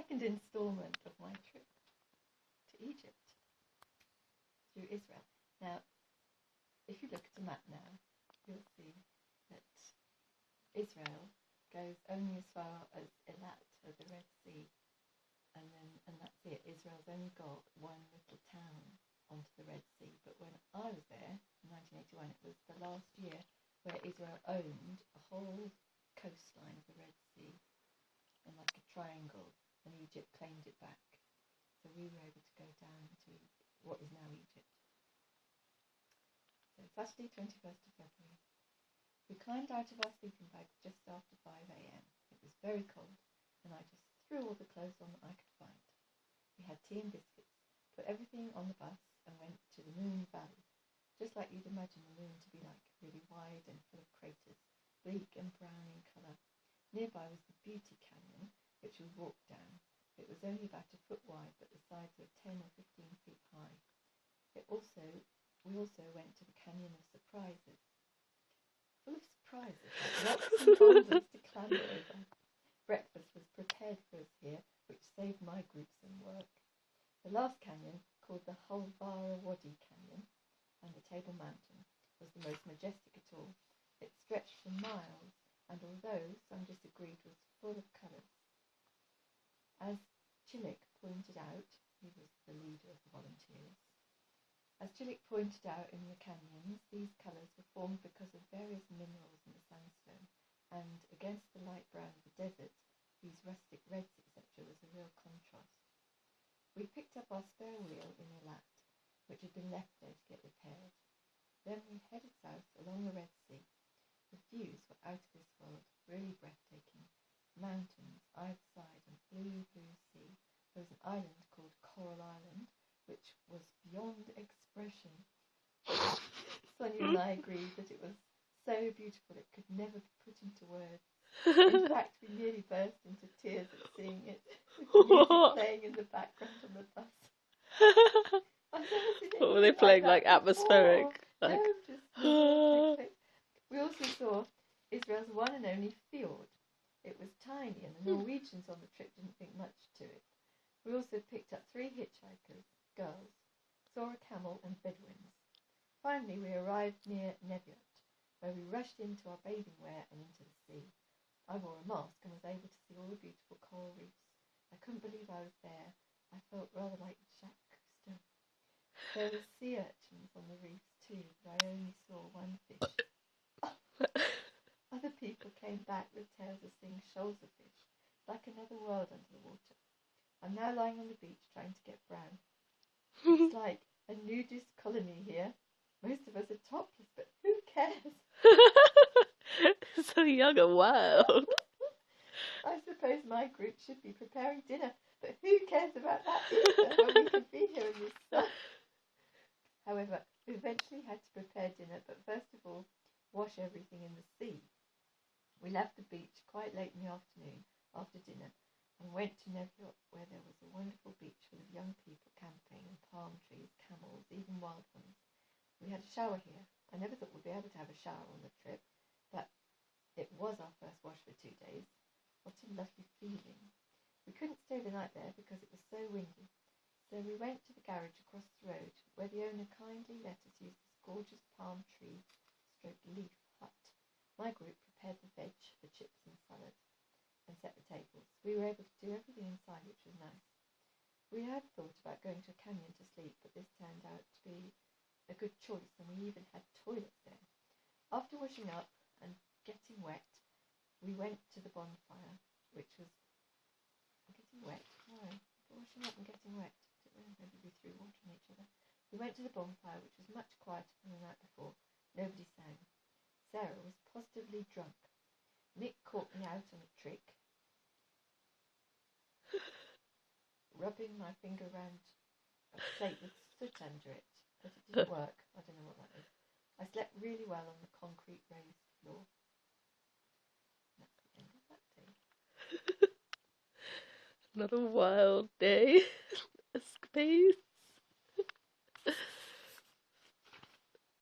second instalment of my trip to Egypt through Israel. Now, if you look at a map now, you'll see that Israel goes only as far as Eilat, or the Red Sea, and that's it. Israel's only got one little town onto the Red Sea. But when I was there in 1981, it was the last year where Israel owned a whole coastline of the Red Sea in like a triangle, and Egypt claimed it back. So we were able to go down to what is now Egypt. So Saturday, 21st of February. We climbed out of our sleeping bags just after 5 a.m. It was very cold, and I just threw all the clothes on that I could find. We had tea and biscuits, put everything on the bus, and went to the Moon Valley, just like you'd imagine the moon to be like, really wide and full of craters, bleak and brown in colour. Nearby was the Beauty Canyon, which we walked down. It was only about a foot wide, but the sides were 10 or 15 feet high. We also went to the Canyon of Surprises, full of surprises, like rocks and boulders to clamber over. Breakfast was prepared for us here, which saved my group some work. The last canyon, called the Hulvara Wadi Canyon, and the Table Mountain, was the most majestic at all. It stretched for miles, and although some disagreed, was full of colours. As Chilik pointed out, he was the leader of the volunteers. As Chilik pointed out in the canyons, these colours were formed because of various minerals in the sandstone, and against the light brown of the desert, these rustic reds, etc., was a real contrast. We picked up our spare wheel in Eilat, which had been left there to get repaired. Then we headed south along the Red Sea. The views were out of this world, really breathtaking. Mountains either side and blue, blue sea. There was an island called Coral Island, which was beyond expression. Sonia and I agreed that it was so beautiful it could never be put into words. In fact, we nearly burst into tears at seeing it, with the music playing in the background on the bus. What were they playing, like atmospheric? Like... No, just we also saw Israel's one and only fjord. It was tiny, and the Norwegians on the trip didn't think much to it. We also picked up 3 hitchhikers, girls, saw a camel and Bedouins. Finally, we arrived near Neviot, where we rushed into our bathing wear and into the sea. I wore a mask and was able to see all the beautiful coral reefs. I couldn't believe I was there. I felt rather like Jacques Cousteau. There were sea urchins on the reefs too, but I only saw one fish. Other people came back with tales of seeing shoals of fish, like another world under the water. I'm now lying on the beach trying to get brown. It's like a nudist colony here. Most of us are topless, but who cares? So young and wild. I suppose my group should be preparing dinner, but who cares about that either when we can be here in this sun? However, we eventually had to prepare dinner, but first of all, wash everything in the sea. We left the beach quite late in the afternoon after dinner and went to Neviot, where there was a wonderful beach full of young people camping and palm trees, camels, even wild ones. We had a shower here. I never thought we'd be able to have a shower on the trip, but it was our first wash for 2 days. What a lovely feeling. We couldn't stay the night there because it was so windy, so we went to the garage across the road, where the owner kindly let us use this gorgeous palm tree leaf hut. My group prepared the veg, the chips and salad, and set the tables. We were able to do everything inside, which was nice. We had thought about going to a canyon to sleep, but this turned out to be a good choice, and we even had toilets there. After washing up and getting wet, we went to the bonfire, which was getting wet. No, washing up and getting wet. I don't know, maybe we threw water on each other. We went to the bonfire, which was much quieter than the night before. Nobody sang. Sarah was positively drunk. Nick caught me out on a trick, rubbing my finger around a plate with soot under it, but it didn't work. I don't know what that is. I slept really well on the concrete raised floor. That's the end of that day. Another wild day. Escapade.